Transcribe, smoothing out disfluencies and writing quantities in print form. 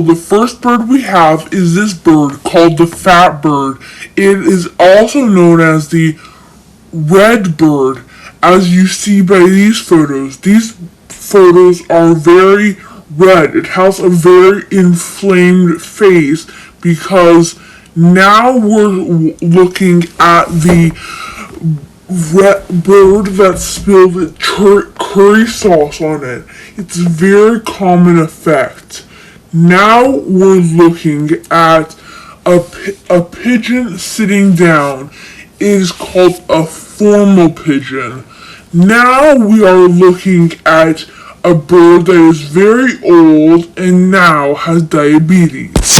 the first bird we have is this bird called the fat bird. It is also known as the red bird, as you see by these photos. These photos are very red. It has a very inflamed face because now we're looking at the red bird that spilled curry sauce on it. It's a very common effect. Now we're looking at a pigeon sitting down. It is called a formal pigeon. Now we are looking at a bird that is very old and now has diabetes.